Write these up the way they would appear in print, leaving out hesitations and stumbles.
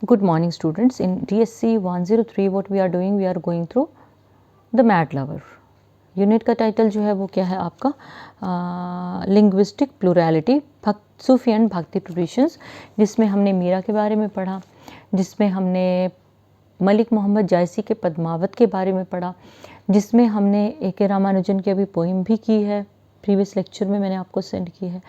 Good morning students. In DSC 103 what we are doing, we are going through the Mad Lover. Unit का title जो है वो क्या है आपका, लिंग्विस्टिक प्लूरैलिटी, सूफी एंड भक्ति ट्रेडिशंस, जिसमें हमने मीरा के बारे में पढ़ा, जिसमें हमने मलिक मोहम्मद जायसी के पद्मावत के बारे में पढ़ा, जिसमें हमने A.K. रामानुजन की अभी पोइम भी की है, प्रीवियस लेक्चर में मैंने आपको सेंड की है,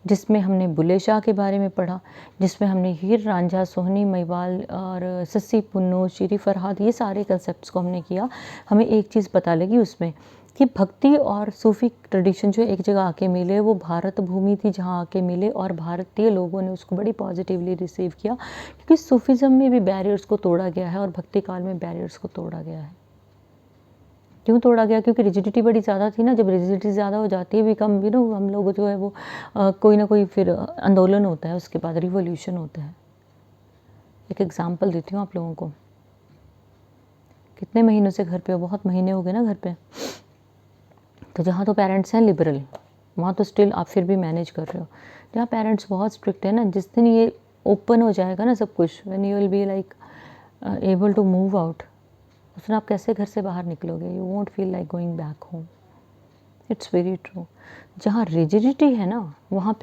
जिसमें हमने बुल्ले शाह के बारे में पढ़ा, जिसमें हमने हीर रांझा, सोहनी महिवाल और सस्सी पुन्नू, शीरी फरहाद, ये सारे कंसेप्ट्स को हमने किया। हमें एक चीज़ पता लगी उसमें कि भक्ति और सूफ़ी ट्रेडिशन जो एक जगह आके मिले, वो भारत भूमि थी जहाँ आके मिले, और भारतीय लोगों ने उसको बड़ी पॉजिटिवली रिसीव किया, क्योंकि सूफीज़म में भी बैरियर्स को तोड़ा गया है और भक्ति काल में बैरियर्स को तोड़ा गया है। क्यों तोड़ा गया? क्योंकि रिजिडिटी बड़ी ज़्यादा थी ना। जब रिजिडिटी ज़्यादा हो जाती है, बिकम हम लोग जो है वो कोई ना कोई फिर आंदोलन होता है, उसके बाद रिवॉल्यूशन होता है। एक एग्जांपल देती हूँ आप लोगों को। कितने महीनों से घर पे हो? बहुत महीने हो गए ना घर पे। तो जहाँ तो पेरेंट्स हैं लिबरल, वहाँ तो स्टिल आप फिर भी मैनेज कर रहे हो। जहाँ पेरेंट्स बहुत स्ट्रिक्ट है ना, जिस दिन ये ओपन हो जाएगा ना सब कुछ, when you will be like able to move out, उस दिन आप कैसे घर से बाहर निकलोगे? You won't feel like going back home. It's very true. जहाँ रिजिडिटी है ना, वहाँ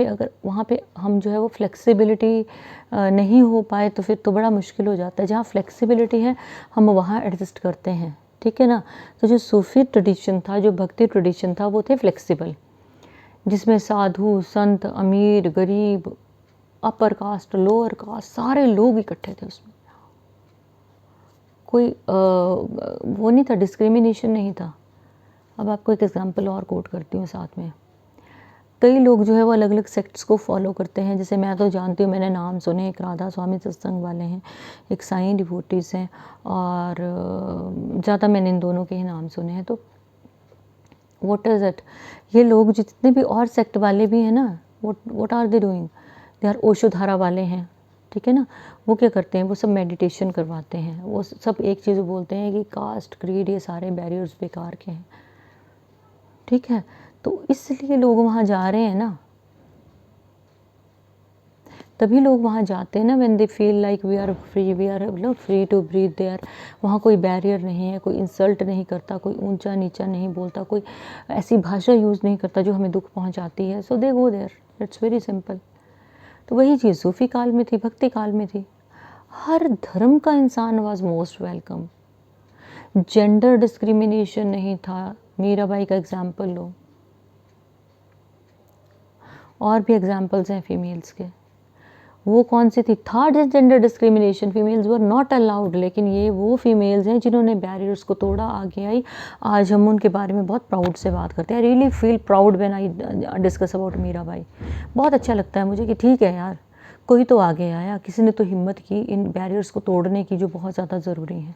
पे हम जो है वो फ्लेक्सिबिलिटी नहीं हो पाए तो फिर तो बड़ा मुश्किल हो जाता है। जहाँ फ्लेक्सिबिलिटी है हम वहाँ एडजस्ट करते हैं, ठीक है ना। तो जो सूफी ट्रेडिशन था, जो भक्ति ट्रेडिशन था, वो थे फ्लेक्सिबल, जिसमें साधु, संत, अमीर, गरीब, अपर कास्ट, लोअर कास्ट, सारे लोग इकट्ठे थे उसमें। कोई वो नहीं था, डिस्क्रिमिनेशन नहीं था। अब आपको एक एग्जांपल और कोट करती हूँ साथ में। कई लोग जो है वो अलग अलग सेक्ट्स को फॉलो करते हैं। जैसे मैं तो जानती हूँ, मैंने नाम सुने, एक राधा स्वामी सत्संग वाले हैं, एक साईं डिवोटीज़ हैं, और ज़्यादा मैंने इन दोनों के ही नाम सुने हैं। तो व्हाट इज़ इट, ये लोग जितने भी और सेक्ट वाले भी हैं ना, what are they doing? They are Oshodhara वाले हैं, ठीक है ना। वो क्या करते हैं? वो सब मेडिटेशन करवाते हैं। वो सब एक चीज़ बोलते हैं कि कास्ट, क्रीड, ये सारे बैरियर्स बेकार के हैं, ठीक है। तो इसलिए लोग वहाँ जा रहे हैं ना, तभी लोग वहाँ जाते हैं ना, when they feel like we are free to breathe there. वहाँ कोई बैरियर नहीं है, कोई इंसल्ट नहीं करता, कोई ऊंचा नीचा नहीं बोलता, कोई ऐसी भाषा यूज़ नहीं करता जो हमें दुख पहुँचाती है। So they go there, it's very simple. तो वही चीज़ सूफी काल में थी, भक्ति काल में थी। हर धर्म का इंसान was most welcome. Gender discrimination नहीं था। मीराबाई का एग्जाम्पल लो, और भी एग्जाम्पल्स हैं फीमेल्स के। वो कौन सी थी? Third gender discrimination, females were not allowed. लेकिन ये वो फीमेल्स हैं जिन्होंने बैरियर्स को तोड़ा, आगे आई। आज हम उनके बारे में बहुत प्राउड से बात करते हैं। I really feel proud when I discuss about Mirabai. बहुत अच्छा लगता है मुझे कि ठीक है यार, कोई तो आगे आया, किसी ने तो हिम्मत की इन बैरियर्स को तोड़ने की, जो बहुत ज़्यादा ज़रूरी हैं,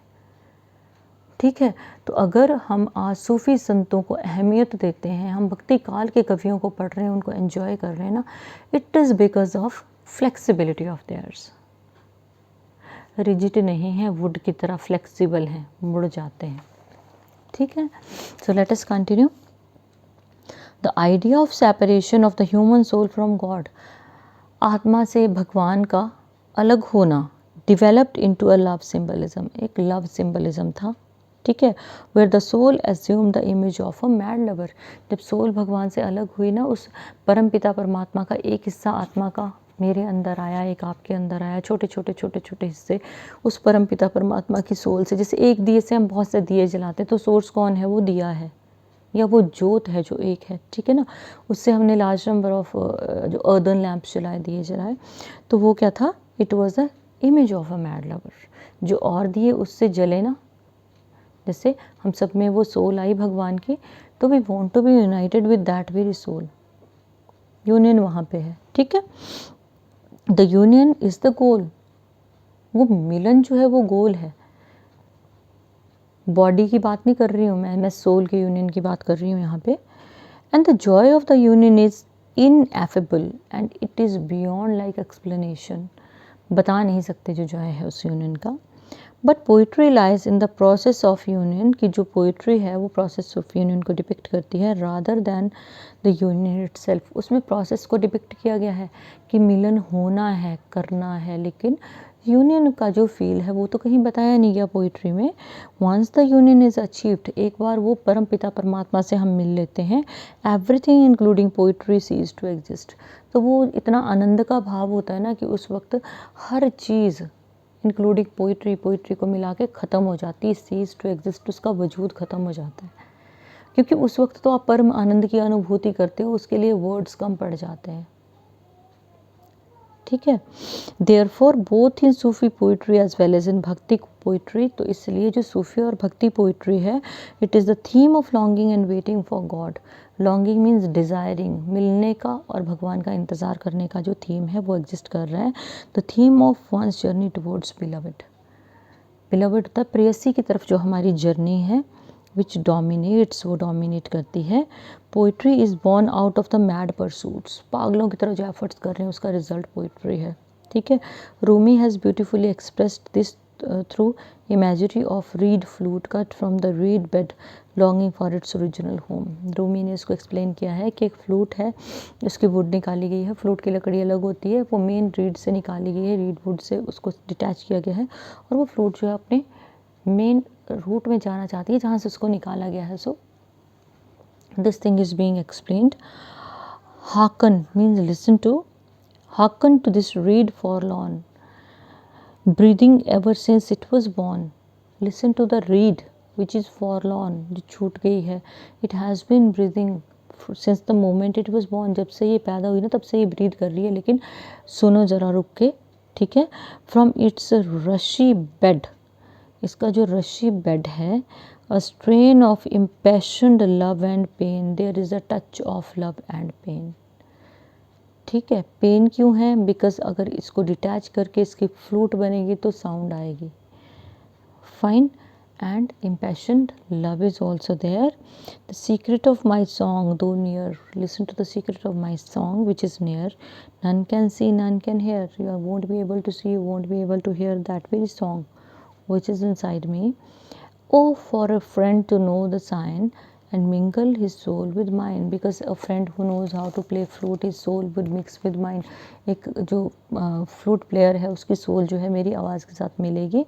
ठीक है। तो अगर हम आज सूफ़ी संतों को अहमियत देते हैं, हम भक्ति काल के कवियों को पढ़ रहे हैं, उनको एंजॉय कर रहे हैं ना, it is because of flexibility of theirs. Rigid नहीं है, वुड की तरह फ्लेक्सिबल हैं, मुड़ जाते हैं, ठीक है। So let us continue. The idea of separation of the human soul from God, आत्मा से भगवान का अलग होना, developed into a love symbolism, एक लव सिंबलिज्म था, ठीक है। Where the soul assume the image of a mad lover, जब सोल भगवान से अलग हुई ना, उस परम पिता परमात्मा का एक हिस्सा आत्मा का मेरे अंदर आया, एक आपके अंदर आया, छोटे छोटे हिस्से उस परम पिता परमात्मा की सोल से। जैसे एक दिए से हम बहुत से दिए जलाते हैं, तो सोर्स कौन है? वो दिया है, या वो जोत है जो एक है, ठीक है ना। उससे हमने लार्ज नंबर ऑफ जो अर्दन लैम्प्स जलाए, दिए जलाए, तो वो क्या था? It was the image of a mad lover. जो और दिए उससे जले ना, जैसे हम सब में वो सोल आई भगवान की, तो we want to be united with that very soul. Union वहाँ पे है, ठीक है। The union is the goal, वो मिलन जो है वो गोल है। बॉडी की बात नहीं कर रही हूँ मैं सोल के यूनियन की बात कर रही हूँ यहाँ पे। And the Joy of the union is ineffable and it is beyond like explanation. बता नहीं सकते जो जॉय है उस यूनियन का। But poetry lies in the process of union, की जो पोइट्री है वो प्रोसेस ऑफ यूनियन को डिपिक्ट करती है, rather than the union itself. उसमें प्रोसेस को डिपिक्ट किया गया है कि मिलन होना है, करना है, लेकिन यूनियन का जो फील है वो तो कहीं बताया नहीं गया पोइट्री में। Once the union is achieved, एक बार वो परम पिता परमात्मा से हम मिल लेते हैं, everything including poetry cease to exist. तो वो इतना आनंद का भाव होता है ना कि उस वक्त हर चीज़ इंक्लूडिंग पोइट्री, पोइट्री को मिला के ख़त्म हो जाती है, सीज टू एग्जिस्ट, उसका वजूद ख़त्म हो जाता है। क्योंकि उस वक्त तो आप परम आनंद की अनुभूति करते हो, उसके लिए वर्ड्स कम पड़ जाते हैं। ठीक है, therefore both in Sufi poetry as well as in bhakti poetry, तो इसलिए जो सूफी और भक्ति पोइट्री है, it is the theme of longing and waiting for God. Longing means desiring, मिलने का और भगवान का इंतज़ार करने का जो थीम है वो एग्जिस्ट कर रहा है। The theme of one's journey towards beloved, beloved होता है प्रेयसी की तरफ जो हमारी जर्नी है, विच डोमिनेट्स, वो डोमिनेट करती है। Poetry is born out of the mad pursuits, पागलों की तरह जो एफर्ट्स कर रहे हैं उसका रिजल्ट पोइट्री है। ठीक है, Rumi has beautifully expressed this through imagery of read flute cut from the read bed longing for its original home. Rumi ने इसको एक्सप्लेन किया है कि एक फ्लूट है, उसकी वुड निकाली गई है, फ्लूट की लकड़ी अलग होती है, वो मेन रीड से निकाली गई है, रीड वुड से उसको डिटैच किया गया है, और वो फ्लूट जो है अपने मेन रूट में जाना चाहती है जहाँ से उसको निकाला गया है। So this thing is being explained. Hearken means listen to, hearken to this reed forlorn, breathing ever since it was born. Listen to the reed which is forlorn, जो छूट गई है। It has been breathing since the moment it was born, जब से ये पैदा हुई ना तब से ये ब्रीद कर रही है, लेकिन सुनो ज़रा रुक के। ठीक है, फ्रॉम इट्स रशी बेड, इसका जो रशी बेड है, a strain of impassioned love and pain, there is a touch of love and pain. ठीक है, पेन क्यों है? बिकॉज अगर इसको डिटैच करके इसकी फ्लूट बनेगी तो साउंड आएगी। Fine, and impassioned love is also there. The secret of my song, though near, listen to the secret of my song which is near, none can see, none can hear. You won't be able to see, you won't be able to hear that very song which is inside me. Oh, for a friend to know the sign and mingle his soul with mine, because a friend who knows how to play flute, his soul would mix with mine. एक जो flute player है उसकी soul जो है मेरी आवाज़ के साथ मिलेगी।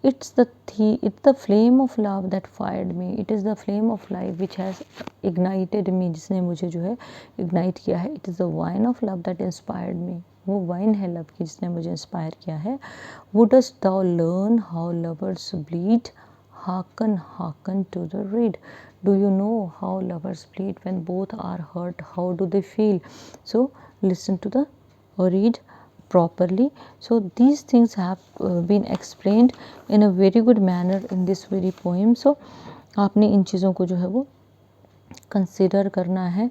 It's the flame of love that fired me. It is the flame of life which has ignited me, जिसने मुझे जो है ignite किया है. It is the wine of love that inspired me. वो वाइन है लव की जिसने मुझे इंस्पायर किया है। Wouldst thou learn how lovers bleed? Hearken, hearken to the reed. Do you know how lovers bleed when both are hurt? How do they feel? So listen to the reed properly. So these things have been explained in a very good manner in this very poem. So आपने इन चीज़ों को जो है वो consider करना है,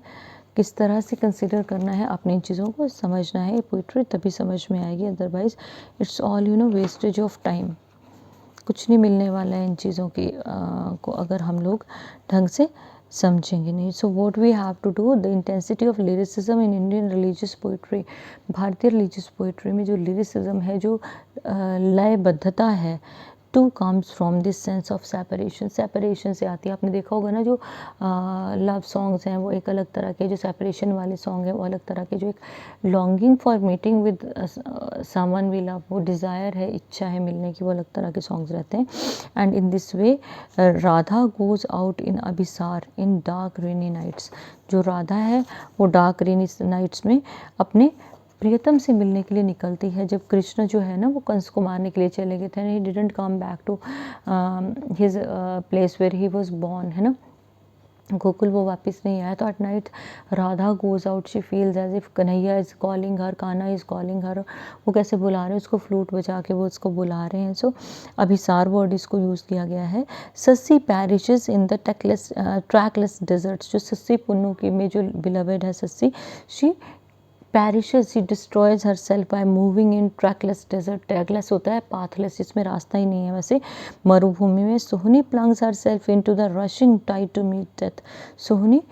किस तरह से कंसिडर करना है, आपने इन चीज़ों को समझना है। पोइट्री तभी समझ में आएगी, otherwise it's all wastage of time. कुछ नहीं मिलने वाला है इन चीज़ों की को अगर हम लोग ढंग से समझेंगे नहीं। So what we have to do, the intensity of lyricism in Indian religious poetry, भारतीय रिलीजियस पोइट्री में जो लिरिसिज्म है, जो लयबद्धता है, to comes from this sense of separation, separation से आती है। आपने देखा होगा ना, जो लव सॉन्ग्स हैं वो एक अलग तरह के, जो सेपरेशन वाले सॉन्ग हैं वो अलग तरह के, जो एक longing for meeting with someone we love, वो डिज़ायर है, इच्छा है मिलने की, वो अलग तरह के सॉन्ग्स रहते हैं। And in this way Radha goes out in abhisar in dark rainy nights, जो राधा है वो डार्क रेनी नाइट्स में अपने प्रियतम से मिलने के लिए निकलती है। जब कृष्ण जो है ना वो कंस को मारने के लिए चले गए थे, he didn't come back to his place where he was born, है ना, गोकुल, वो वापस नहीं आया। तो at night Radha goes out, she feels as if Kanhaiya is calling her, Kanha is calling her, वो कैसे बुला रहे हैं उसको, फ्लूट बजा के वो उसको बुला रहे हैं। सो अभिसार वर्ड इसको यूज़ किया गया है। Sassi perishes in the trackless deserts, जो सस्सी पुन्नू की में जो बिलवेड है Sassi, she perishes, she destroys her self by moving in trackless desert, trackless होता है पाथलेस, इसमें रास्ता ही नहीं है वैसे, मरुभूमि में। Sohni plunges her self into the rushing tide to meet death, Sohni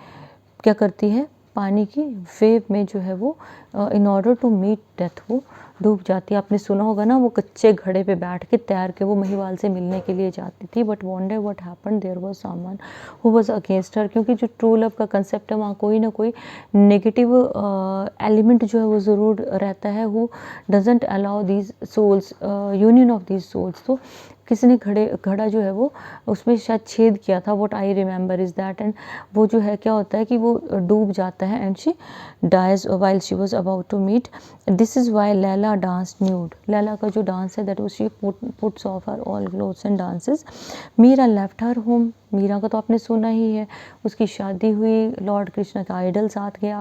क्या करती है, पानी की वेव में जो है वो in order to meet death वो डूब जाती है। आपने सुना होगा ना, वो कच्चे घड़े पे बैठ के तैर के वो महिवाल से मिलने के लिए जाती थी, but one day what happened, there was someone who was against her, क्योंकि जो ट्रू लव का कंसेप्ट है वहाँ कोई ना कोई नेगेटिव एलिमेंट जो है वो ज़रूर रहता है, who doesn't allow these souls, union of these souls. तो किसी ने घड़ा जो है वो उसमें शायद छेद किया था, what I remember is that, and वो जो है क्या होता है कि वो डूब जाता है and she dies while she was about to meet. This is why Laila dance nude. Laila का जो डांस है that was she puts off her all clothes and dances. Meera left her home. Meera का तो आपने सुना ही है, उसकी शादी हुई, लॉर्ड कृष्ण का आइडल साथ गया,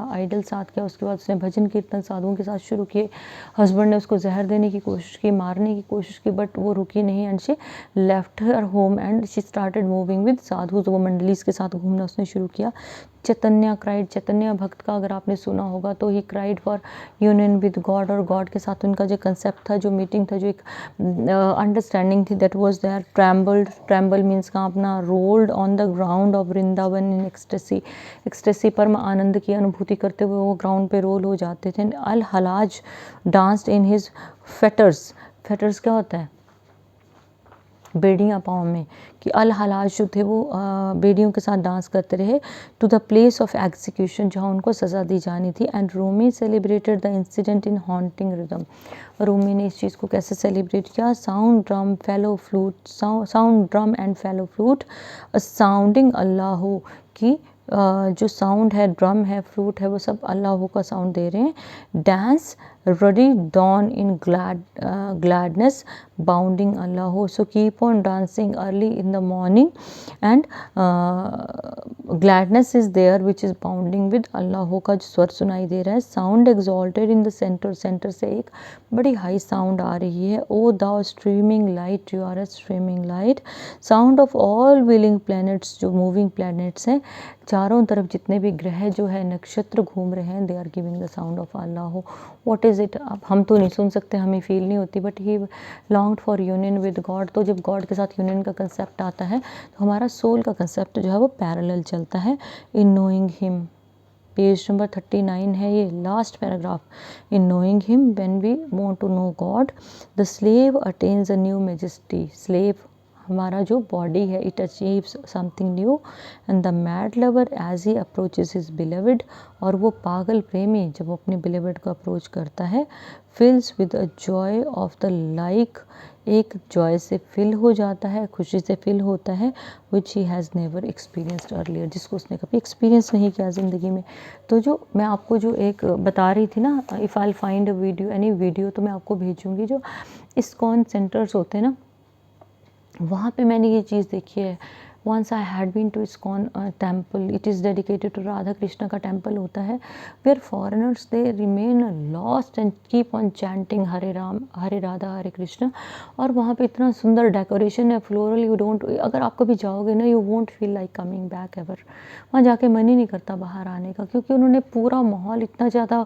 उसके बाद उसने भजन कीर्तन साधुओं के साथ शुरू किए। हस्बैंड ने उसको जहर देने की कोशिश की, मारने की कोशिश की, बट वो रुकी नहीं and she left her home and she started moving with sadhu. तो वो मंडलीज के साथ घूमना उसने शुरू किया। चैतन्य क्राइड, चैतन्य भक्त का अगर आपने सुना होगा तो he cried for union with God, और गॉड के साथ उनका जो कंसेप्ट था, जो मीटिंग था, जो एक अंडरस्टैंडिंग थी, that was there. Tremble means का अपना rolled on the ground of Vrindavan in ecstasy परम आनंद की अनुभूति करते हुए वो ग्राउंड पे रोल हो जाते थे। Al Hallaj danced in his fetters. Fetters क्या होता है? बेड़ियाँ पाँव में, कि अल हलाज जो थे वो बेड़ियों के साथ डांस करते रहे to the place of execution, जहाँ उनको सज़ा दी जानी थी। And Rumi celebrated the incident in haunting rhythm. Rumi ने इस चीज़ को कैसे सेलिब्रेट किया? Sound drum fellow flute, sound drum and fellow flute sounding Allah की, जो साउंड है, ड्रम है, फ्लूट है, वो सब अल्लाह का साउंड दे रहे हैं। Dance ruddy dawn in gladness bounding Allah. So keep on dancing early in the morning and gladness is there which is bounding with Allah का जो स्वर सुनाई दे रहा है। Sound exalted in the centre, centre से एक बड़ी हाई साउंड आ रही है। O thou streaming light, you are a streaming light. Sound of all wheeling planets, जो मूविंग प्लैनेट्स हैं, चारों तरफ जितने भी ग्रह जो है, नक्षत्र घूम रहे हैं, they are giving the sound of Allah. What is it? अब हम तो नहीं सुन सकते, हमें फील नहीं होती, but he longed for union with God. तो जब गॉड के साथ यूनियन का कंसेप्ट आता है तो हमारा सोल का कंसेप्ट जो है वो पैरेलल चलता है। In knowing him, page number 39 है ये, last paragraph. In knowing him when we want to know God, the slave attains a new majesty. Slave हमारा जो बॉडी है, it achieves something new. And the mad lover as he approaches his beloved, और वो पागल प्रेमी जब वो अपने बिलेविड को अप्रोच करता है, fills with a joy of the like, एक जॉय से फिल हो जाता है, खुशी से फिल होता है, which he has never experienced earlier, जिसको उसने कभी एक्सपीरियंस नहीं किया ज़िंदगी में। तो जो मैं आपको जो एक बता रही थी ना, if I find a video, any video, तो मैं आपको भेजूँगी। जो इस्कॉन सेंटर्स होते हैं ना, वहाँ पे मैंने ये चीज़ देखी है। Once I had been to ISKCON temple, it is dedicated to Radha Krishna का टेम्पल होता है, where foreigners they remain lost and keep on chanting Hare Ram Hare Radha Hare Krishna. और वहाँ पे इतना सुंदर डेकोरेशन है, फ्लोरल, यू डोंट, अगर आप कभी जाओगे ना, you won't feel like coming back ever. वहाँ जाके मन ही नहीं करता बाहर आने का, क्योंकि उन्होंने पूरा माहौल इतना ज़्यादा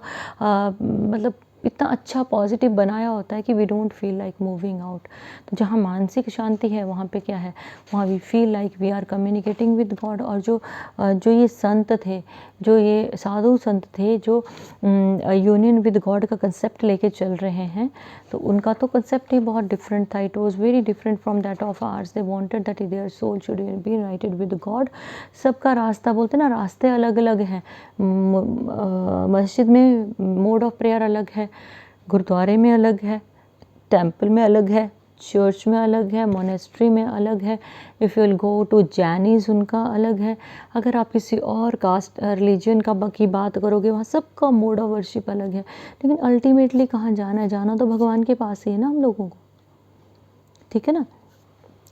मतलब इतना अच्छा पॉजिटिव बनाया होता है कि we don't feel like moving out. तो जहाँ मानसिक शांति है वहाँ पे क्या है, वहाँ we feel like we are communicating with God. और जो ये संत थे, जो ये साधु संत थे, जो यूनियन विद गॉड का कंसेप्ट लेके चल रहे हैं, तो उनका तो कंसेप्ट ही बहुत डिफरेंट था। It was very different from that of ours. They wanted that their soul should be united with God. सबका रास्ता, बोलते ना, रास्ते अलग अलग हैं। मस्जिद में मोड ऑफ प्रेयर अलग है, गुरुद्वारे में अलग है, टेम्पल में अलग है, चर्च में अलग है, मोनेस्ट्री में अलग है। If you will go to Jainis, उनका अलग है। अगर आप किसी और कास्ट रिलीजन की बात करोगे, वहाँ सबका मोड ऑफ वर्शिप अलग है। लेकिन अल्टीमेटली कहाँ जाना है? जाना तो भगवान के पास ही है ना हम लोगों को, ठीक है ना।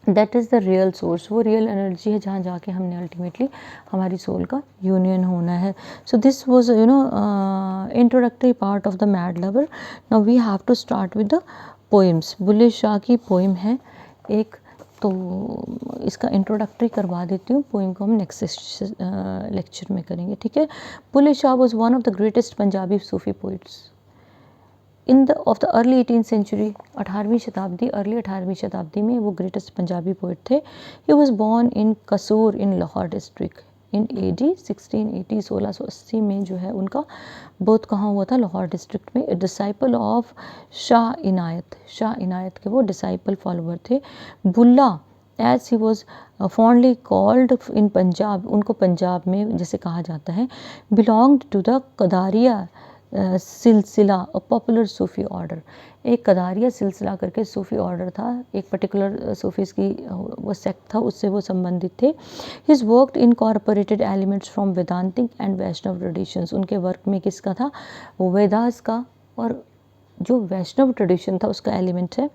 That is the real source, वो रियल एनर्जी है जहाँ जाके हमने अल्टीमेटली हमारी सोल का यूनियन होना है। So this was introductory part of the mad lover. Now we have to start with the poems. Bulleh Shah की पोइम है एक, तो इसका इंट्रोडक्टरी करवा देती हूँ। पोइम को हम नेक्स्ट लेक्चर में करेंगे, ठीक है। Bulleh Shah was one of the greatest Punjabi Sufi poets of the early 18th century. 18वीं शताब्दी, अर्ली 18वीं शताब्दी में वो ग्रेटेस्ट पंजाबी पोइट थे। ही वॉज बॉर्न इन कसूर इन लाहौर डिस्ट्रिक्ट इन AD 1680, 1680 में जो है उनका बर्थ कहाँ हुआ था? लाहौर डिस्ट्रिक्ट में। डिसाइपल ऑफ शाह इनायत, शाह इनायत के वो डिसाइपल फॉलोवर थे। Bulla as he was fondly called in Punjab, उनको पंजाब में जैसे कहा जाता है, बिलोंग्ड टू द कदारिया सिलसिला, अ पॉपुलर सूफ़ी ऑर्डर। एक कदारिया सिलसिला करके सूफ़ी ऑर्डर था, एक पर्टिकुलर सूफ़ीज़ की वो सेक्ट था, उससे वो संबंधित थे। His work incorporated elements from Vedantic and Vaishnava traditions, उनके वर्क में किसका था? वेदास का और जो वैष्णव ट्रेडिशन था उसका एलिमेंट है।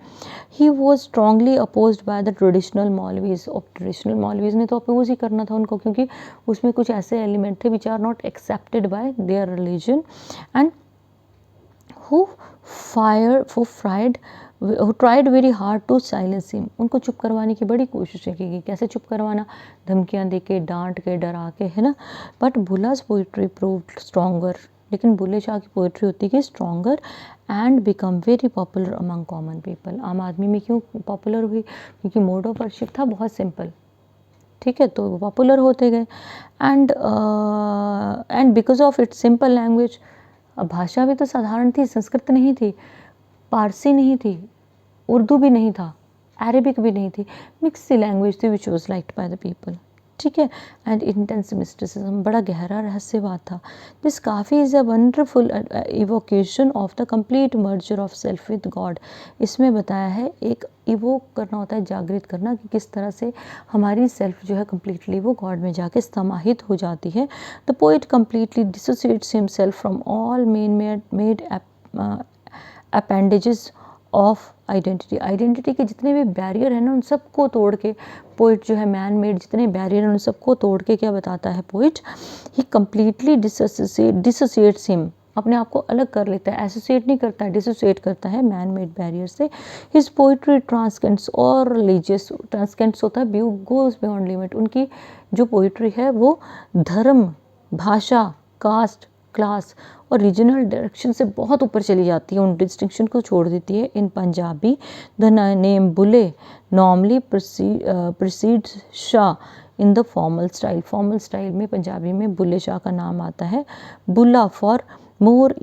He was strongly opposed by the traditional maulvis, और ट्रेडिशनल मौलवीज ने तो अपोज ही करना था उनको, क्योंकि उसमें कुछ ऐसे एलिमेंट थे which are not accepted by their religion, and who tried very hard to silence him, उनको चुप करवाने की बड़ी कोशिशें की गई। कैसे चुप करवाना? धमकियाँ दे के, डांट के, डरा के, है ना। बट बुल्ला's पोइट्री प्रूव्ड स्ट्रॉन्गर, लेकिन बुल्ले शाह की पोइट्री होती है stronger and become very popular among common people. आम आदमी में क्यों पॉपुलर हुई? क्योंकि मोड ऑफ वर्शिप था बहुत सिंपल, ठीक है, तो वो पॉपुलर होते गए। And because of its simple language, भाषा भी तो साधारण थी, संस्कृत नहीं थी, पारसी नहीं थी, उर्दू भी नहीं था, अरेबिक भी नहीं थी, मिक्स सी लैंग्वेज थी which was liked by the people, ठीक है। एंड इंटेंस मिस्टिसिज्म, बड़ा गहरा रहस्यवाद था। This kafi is a wonderful evocation of the complete merger of self with God. इसमें बताया है एक इवोक करना होता है, जागृत करना, कि किस तरह से हमारी सेल्फ जो है कम्प्लीटली वो गॉड में जाके समाहित हो जाती है। The poet completely dissociates himself from all made appendages of identity. Identity के जितने भी बैरियर हैं ना, उन सबको तोड़ के पोइट जो है, मैन मेड जितने बैरियर हैं उन सबको तोड़ के क्या बताता है पोइट? ही कम्प्लीटली डिसोसिएट्स हिम, अपने आप को अलग कर लेता है, एसोसिएट नहीं करता है, डिसोसिएट करता है मैन मेड बैरियर से। हिज पोइट्री ट्रांसकेंड्स और रिलीजियस, ट्रांसकेंड्स होता है गोज बियॉन्ड लिमिट, उनकी जो पोइट्री है वो धर्म, भाषा, कास्ट, क्लास और रीजनल डायरेक्शन से बहुत ऊपर चली जाती है, उन डिस्टिंक्शन को छोड़ देती है। In Punjabi the name Bulle normally precedes Shah in the formal style. Formal style में पंजाबी में बुले शाह का नाम आता है। Bulla for more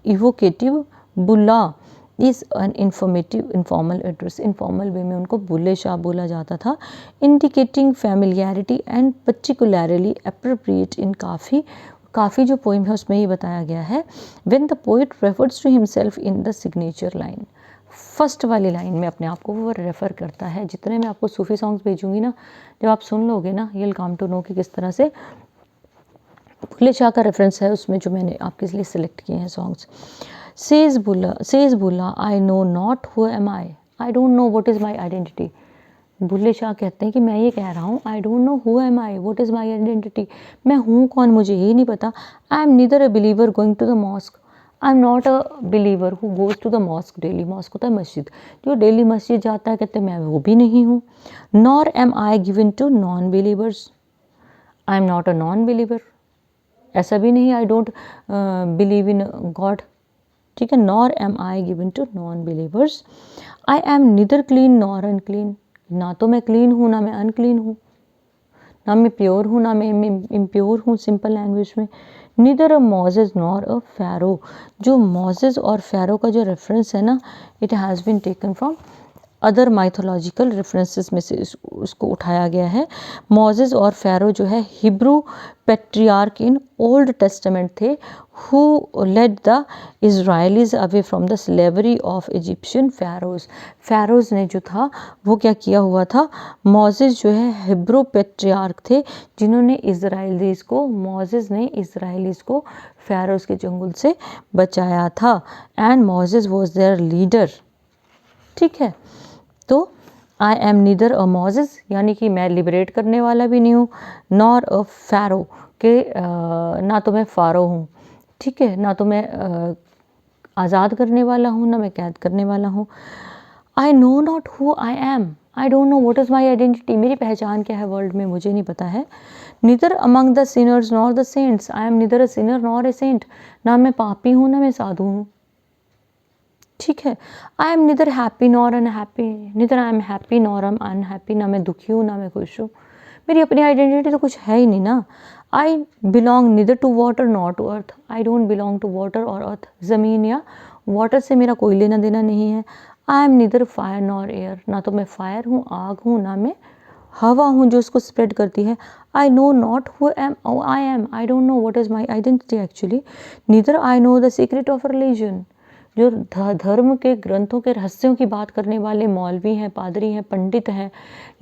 evocative, Bulla is an informative informal address. Informal way में उनको बुल्ले शाह बोला जाता था। Indicating familiarity and particularly appropriate in kafi जो पोइम है उसमें ये बताया गया है। When the poet refers to himself in the signature line, first वाली लाइन में अपने आप को वो रेफ़र करता है। जितने मैं आपको सूफ़ी सॉन्ग्स भेजूंगी ना, जब आप सुन लोगे ना, you will come to know कि किस तरह से बुल्ले शाह का रेफरेंस है उसमें, जो मैंने आपके लिए सिलेक्ट किए हैं songs. Says Bulla I know not who am I don't know what is my identity. Bulle Shah कहते हैं कि मैं ये कह रहा हूँ, I don't know who am I, what is my identity, मैं हूँ कौन मुझे ये नहीं पता। I am neither a believer going to the mosque, I am not a believer who goes to the mosque daily. Mosque होता है मस्जिद, जो डेली मस्जिद जाता है, कहते हैं मैं वो भी नहीं हूँ। Nor am I given to non believers, I am not a non believer, ऐसा भी नहीं I don't believe in God, ठीक है। Nor am I given to non believers, I am neither clean nor unclean, ना तो मैं clean हूँ ना मैं अनक्लीन हूँ, ना मैं प्योर हूँ ना मैं इम्प्योर हूँ, सिंपल लैंग्वेज में। Neither a Moses nor a Pharaoh, जो मोजेस और फ़ैरो का जो रेफरेंस है ना, it has been taken from other mythological references में से उसको उठाया गया है। मोजेस और फ़ैरो जो है Hebrew patriarch in Old Testament थे, who led the Israelites away from the slavery of Egyptian Pharaohs. Pharaohs ने जो था वो क्या किया हुआ था, मोजेस जो है हिब्रू पेट्रियार्क थे जिन्होंने इज़राइलीज़ को, मोजेस ने इज़राइलीज़ को फ़ैरोज़ के चंगुल से बचाया था। And Moses was there leader, ठीक है। तो आई एम नीदर अ मोजेस, यानी कि मैं लिबरेट करने वाला भी नहीं हूँ, नॉर अ फ़ैरो के ना तो मैं फ़ारो हूँ, ठीक है, ना तो मैं आज़ाद करने वाला हूँ ना मैं कैद करने वाला हूँ। I know not who I am, I don't know what is my identity, मेरी पहचान क्या है वर्ल्ड में मुझे नहीं पता है। Neither among the sinners nor the saints, I am neither a sinner nor a saint, ना मैं पापी हूँ ना मैं साधु हूँ, ठीक है। I am neither happy nor unhappy, neither I am happy nor I M unhappy, ना मैं दुखी हूँ ना मैं खुश हूँ, मेरी अपनी आइडेंटिटी तो कुछ है ही नहीं ना। I belong neither to water not to earth, I don't belong to water और अर्थ, ज़मीन या वाटर से मेरा कोई लेना देना नहीं है। I am neither fire nor air, ना तो मैं फायर हूँ, आग हूँ, ना मैं हवा हूँ जो उसको स्प्रेड करती है। I know not who am I am, I don't know what is my identity actually. Neither I know the secret of religion, जो धर्म के ग्रंथों के रहस्यों की बात करने वाले मौलवी हैं, पादरी हैं, पंडित हैं,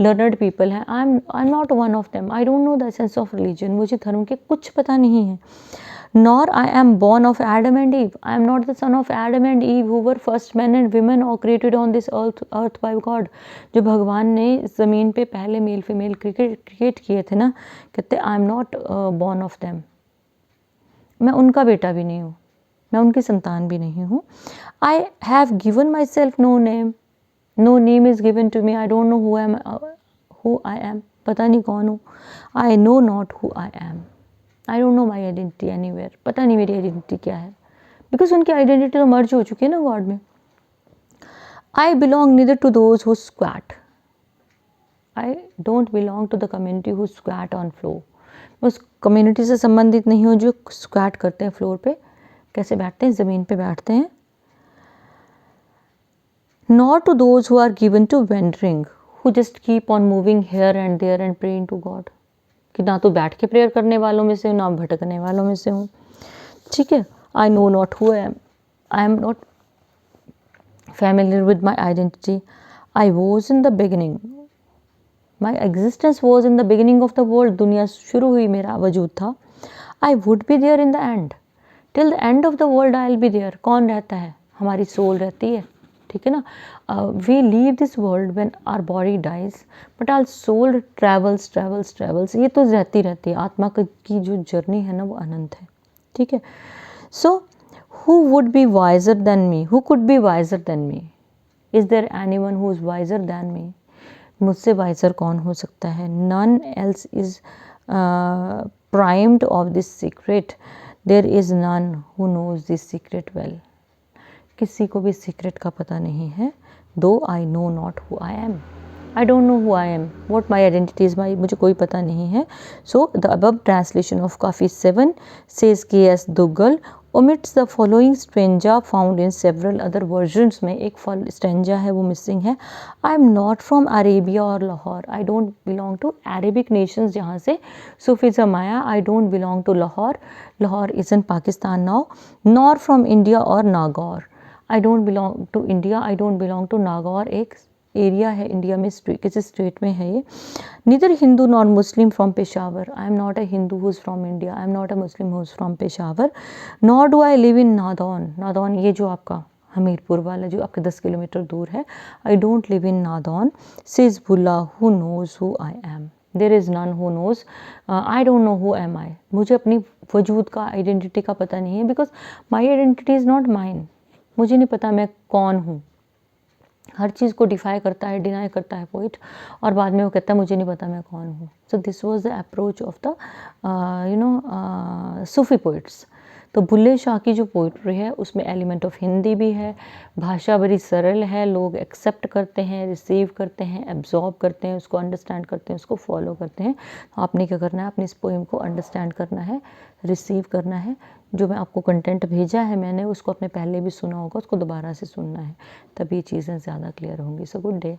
लर्नड पीपल हैं, I am not one of them, I don't know the essence of religion, मुझे धर्म के कुछ पता नहीं है। Nor I am born of Adam and Eve, I am not the son of Adam and Eve who were first man and women और created on this earth by God, जो भगवान ने ज़मीन पे पहले मेल फीमेल क्रिएट किए थे ना, कहते आई am not born of them, मैं उनका बेटा भी नहीं हूँ, मैं उनकी संतान भी नहीं हूँ। I have given myself no name, no name is given to me, I don't know who I am, पता नहीं कौन हूँ। I know not who I am, I don't know my identity anywhere, पता नहीं मेरी identity क्या है, because उनकी आइडेंटिटी तो मर्ज हो चुकी है ना गॉड में। I belong neither to those who squat, I don't belong to the community who squat on floor, मैं उस कम्युनिटी से संबंधित नहीं हूँ जो स्क्वैट करते हैं फ्लोर पे, कैसे बैठते हैं, ज़मीन पे बैठते हैं। Not to those who are given to wandering, who just keep on moving here and there and praying to God, कि ना तो बैठ के प्रेयर करने वालों में से हूँ, ना भटकने वालों में से हूँ। ठीक है। I know not who I am not familiar with my identity. I was in the beginning, my existence was in the beginning of the world, दुनिया शुरू हुई मेरा वजूद था। I would be there in the end, till the end of the world I will be there. कौन रहता है? हमारी सोल रहती है, ठीक है ना। We leave this world when our body dies, but our soul travels travels travels, ये तो रहती रहती है। आत्मा की जो जर्नी है ना वो अनंत है, ठीक है। So who would be wiser than me, who could be wiser than me, is there anyone who is wiser than me, मुझसे वाइजर कौन हो सकता है। None else is primed of this secret, there is none who knows this secret well, किसी को भी secret का पता नहीं है। Though I know not who I am, I don't know who I am, what my identity is my, मुझे कोई पता नहीं है। So the above translation of kafi 7 says KS Duggal omits the following stanza found in several other versions, में एक stanza है वो missing है। I am not from Arabia और Lahore, I don't belong to Arabic nations जहाँ से सूफीज़म आया। I don't belong to Lahore, Lahore is in Pakistan now. Nor from India और Nagaur, I don't belong to India, I don't belong to Nagaur, एक area है India में, किसी state में है ये। Neither Hindu nor Muslim from Peshawar, I am not a Hindu who is from India, I am not a Muslim who is from Peshawar. Nor do I live in Nadaun, Nadaun ये जो आपका हमीरपुर वाला जो आपके 10 किलोमीटर दूर है। I don't live in Nadaun. Says Bulla who knows who I am, there is none who knows, I don't know who am I, मुझे अपनी वजूद का आइडेंटिटी का पता नहीं है, because my identity is not mine, मुझे नहीं पता मैं कौन हूँ। हर चीज़ को डिफाई करता है, डिनाई करता है पोइट, और बाद में वो कहता है मुझे नहीं पता मैं कौन हूँ। So this was the approach of the Sufi poets. तो बुल्ले शाह की जो पोइट्री है उसमें एलिमेंट ऑफ हिंदी भी है, भाषा बड़ी सरल है, लोग एक्सेप्ट करते हैं, रिसीव करते हैं, एब्जॉर्ब करते हैं, उसको अंडरस्टैंड करते हैं, उसको फॉलो करते हैं। तो आपने क्या करना है, अपनी इस पोइम को अंडरस्टैंड करना है, रिसीव करना है। जो मैं आपको कंटेंट भेजा है मैंने, उसको आपने पहले भी सुना होगा, उसको दोबारा से सुनना है, तभी चीज़ें ज़्यादा क्लियर होंगी। So good day.